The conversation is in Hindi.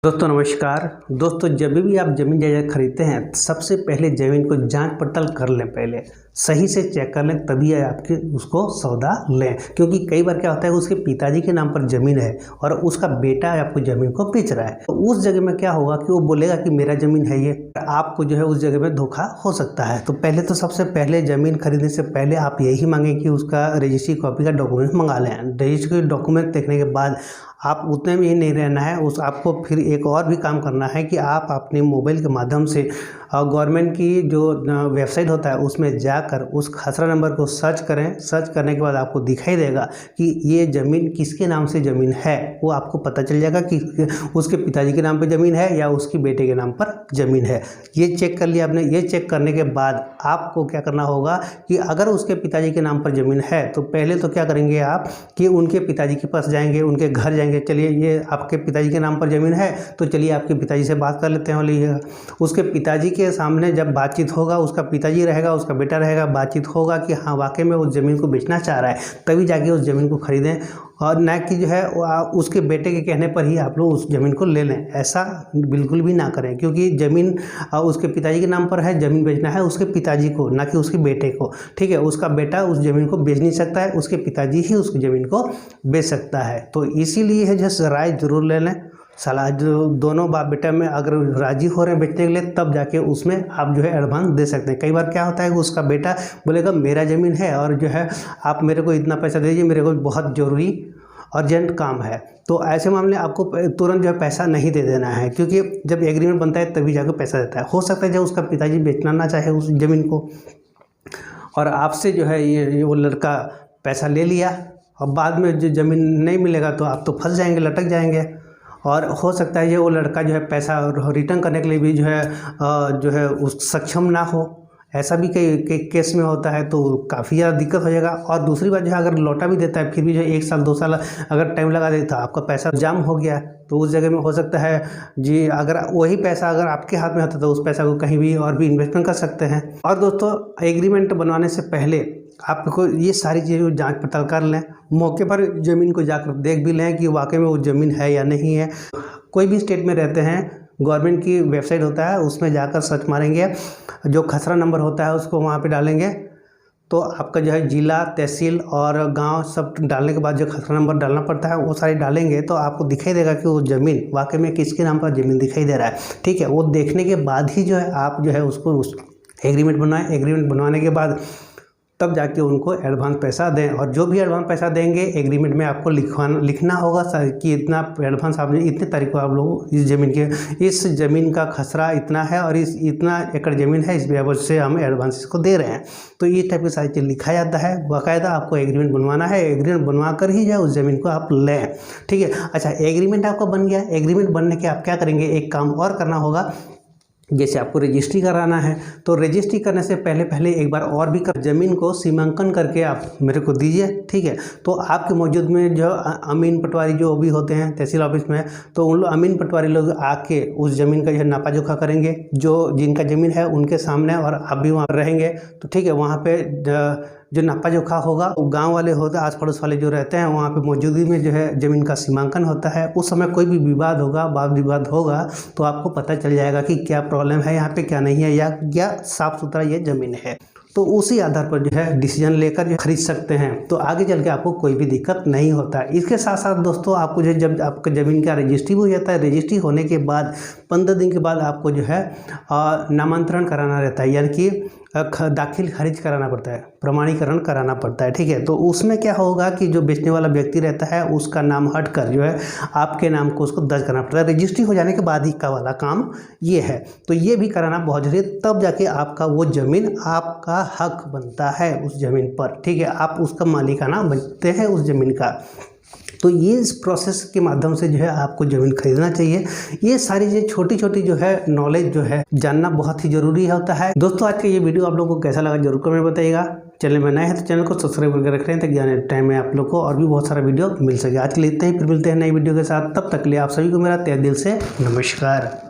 दोस्तों नमस्कार। दोस्तों जब भी आप ज़मीन जायदाद खरीदते हैं सबसे पहले ज़मीन को जांच पड़ताल कर लें, पहले सही से चेक कर लें, तभी आपके उसको सौदा लें। क्योंकि कई बार क्या होता है उसके पिताजी के नाम पर ज़मीन है और उसका बेटा आपको ज़मीन को बेच रहा है, तो उस जगह में क्या होगा कि वो बोलेगा कि मेरा ज़मीन है ये, आपको जो है उस जगह में धोखा हो सकता है। तो पहले तो सबसे पहले ज़मीन खरीदने से पहले आप यही मांगें कि उसका रजिस्ट्री कॉपी का डॉक्यूमेंट मंगा लें। रजिस्ट्री डॉक्यूमेंट देखने के बाद आप उतने में ही नहीं रहना है, उस आपको फिर एक और भी काम करना है कि आप अपने मोबाइल के माध्यम से गवर्नमेंट की जो वेबसाइट होता है उसमें जाकर उस खसरा नंबर को सर्च करें। सर्च करने के बाद आपको दिखाई देगा कि ये ज़मीन किसके नाम से ज़मीन है, वो आपको पता चल जाएगा कि उसके पिताजी के नाम पर ज़मीन है या उसके बेटे के नाम पर ज़मीन है। ये चेक कर लिया आपने। ये चेक करने के बाद आपको क्या करना होगा कि अगर उसके पिताजी के नाम पर ज़मीन है तो पहले तो क्या करेंगे आप कि उनके पिताजी के पास जाएंगे, उनके घर जाएंगे। चलिए ये आपके पिताजी के नाम पर ज़मीन है तो चलिए आपके पिताजी से बात कर लेते हैं। बोलिए उसके पिताजी के सामने जब बातचीत होगा, उसका पिताजी रहेगा, उसका बेटा रहेगा, बातचीत होगा कि हाँ वाकई में उस ज़मीन को बेचना चाह रहा है, तभी जाके उस ज़मीन को खरीदें और न कि जो है उसके बेटे के कहने पर ही आप लोग उस ज़मीन को ले लें। ऐसा बिल्कुल भी ना करें, क्योंकि ज़मीन उसके पिताजी के नाम पर है, ज़मीन बेचना है उसके पिताजी को, ना कि उसके बेटे को। ठीक है, उसका बेटा उस ज़मीन को बेच नहीं सकता है, उसके पिताजी ही उस ज़मीन को बेच सकता है। तो इसीलिए है जो राय ज़रूर ले लें, सलाह जो दोनों बाप बेटा में अगर राजी हो रहे हैं बेचने के लिए, तब जाके उसमें आप जो है एडवांस दे सकते हैं। कई बार क्या होता है कि उसका बेटा बोलेगा मेरा ज़मीन है और जो है आप मेरे को इतना पैसा दे दीजिए, मेरे को बहुत ज़रूरी अर्जेंट काम है। तो ऐसे मामले आपको तुरंत जो है पैसा नहीं दे देना है, क्योंकि जब एग्रीमेंट बनता है तभी जाकर पैसा देता है। हो सकता है जब उसका पिताजी बेचना ना चाहे उस ज़मीन को और आपसे जो है ये वो लड़का पैसा ले लिया और बाद में जो ज़मीन नहीं मिलेगा तो आप तो फंस जाएंगे, लटक जाएंगे। और हो सकता है ये वो लड़का जो है पैसा रिटर्न करने के लिए भी जो है उस सक्षम ना हो। ऐसा भी कई केस में होता है, तो काफ़ी ज़्यादा दिक्कत हो जाएगा। और दूसरी बात जो है अगर लौटा भी देता है फिर भी जो 1 साल 2 साल अगर टाइम लगा देता है, आपका पैसा जाम हो गया, तो उस जगह में हो सकता है जी अगर वही पैसा अगर आपके हाथ में होता तो उस पैसा को कहीं भी और भी इन्वेस्टमेंट कर सकते हैं। और दोस्तों एग्रीमेंट बनवाने से पहले आपको ये सारी चीज़ें जांच पड़ताल कर लें, मौके पर ज़मीन को जाकर देख भी लें कि वाकई में वो ज़मीन है या नहीं है। कोई भी स्टेट में रहते हैं, गवर्नमेंट की वेबसाइट होता है उसमें जाकर सर्च मारेंगे, जो खसरा नंबर होता है उसको वहाँ पे डालेंगे, तो आपका जो है जिला, तहसील और गांव सब डालने के बाद जो खसरा नंबर डालना पड़ता है वो सारे डालेंगे, तो आपको दिखाई देगा कि वो ज़मीन वाकई में किसके नाम पर ज़मीन दिखाई दे रहा है। ठीक है, वो देखने के बाद ही जो है आप जो है उसको एग्रीमेंट बनवाएं। एग्रीमेंट बनवाने के बाद तब जाके उनको एडवांस पैसा दें, और जो भी एडवांस पैसा देंगे एग्रीमेंट में आपको लिखना होगा कि इतना एडवांस आपने इतने तारीख को आप लोग इस ज़मीन का खसरा इतना है और इतना एकड़ ज़मीन है, इस वजह से हम एडवांस इसको दे रहे हैं। तो ये टाइप की सारी चीज़ लिखा जाता है। बाकायदा आपको एग्रीमेंट बनवाना है, एग्रीमेंट बनवा कर ही जो उस ज़मीन को आप लें। ठीक है, अच्छा एग्रीमेंट आपका बन गया। एग्रीमेंट बनने के आप क्या करेंगे, एक काम और करना होगा। जैसे आपको रजिस्ट्री कराना है तो रजिस्ट्री करने से पहले एक बार और भी ज़मीन को सीमांकन करके आप मेरे को दीजिए। ठीक है, तो आपके मौजूद में जो अमीन पटवारी जो भी होते हैं तहसील ऑफिस में, तो उन लोग अमीन पटवारी लोग आके उस ज़मीन का जो है नापा जोखा करेंगे, जो जिनका ज़मीन है उनके सामने, और आप भी वहाँ रहेंगे। तो ठीक है, वहाँ पे जो नापा जोखा होगा वो गांव वाले होते हैं, आस पड़ोस वाले जो रहते हैं वहाँ पे मौजूदगी में जो है ज़मीन का सीमांकन होता है। उस समय कोई भी विवाद होगा, वाद विवाद होगा, तो आपको पता चल जाएगा कि क्या प्रॉब्लम है यहाँ पे, क्या नहीं है, या क्या साफ़ सुथरा ये ज़मीन है। तो उसी आधार पर जो है डिसीजन लेकर जो खरीद सकते हैं, तो आगे चल के आपको कोई भी दिक्कत नहीं होता है। इसके साथ साथ दोस्तों आपको जो जब आपका ज़मीन का रजिस्ट्री हो जाता है, रजिस्ट्री होने के बाद 15 दिन के बाद आपको जो है नामांतरण कराना रहता है, यानी कि दाखिल खारिज कराना पड़ता है, प्रमाणीकरण कराना पड़ता है। ठीक है, तो उसमें क्या होगा कि जो बेचने वाला व्यक्ति रहता है उसका नाम हटकर जो है आपके नाम को उसको दर्ज करना पड़ता है। रजिस्ट्री हो जाने के बाद ही का वाला काम ये है, तो ये भी कराना बहुत जरूरी है, तब जाके आपका वो ज़मीन आपका हक बनता है उस ज़मीन पर। ठीक है, आप उसका मालिकाना बनते हैं उस ज़मीन का। तो ये इस प्रोसेस के माध्यम से जो है आपको ज़मीन खरीदना चाहिए। ये सारी चीज़ छोटी छोटी जो है नॉलेज जो है जानना बहुत ही ज़रूरी होता है। दोस्तों आज का ये वीडियो आप लोगों को कैसा लगा जरूर कमेंट में बताइएगा। चैनल में नए हैं तो चैनल को सब्सक्राइब करके रख रहे हैं ताकि आने टाइम में आप लोग को और भी बहुत सारा वीडियो मिल सके। आज के लिए इतना ही, फिर मिलते हैं नई वीडियो के साथ। तब तक के लिए आप सभी को मेरा तहे दिल से नमस्कार।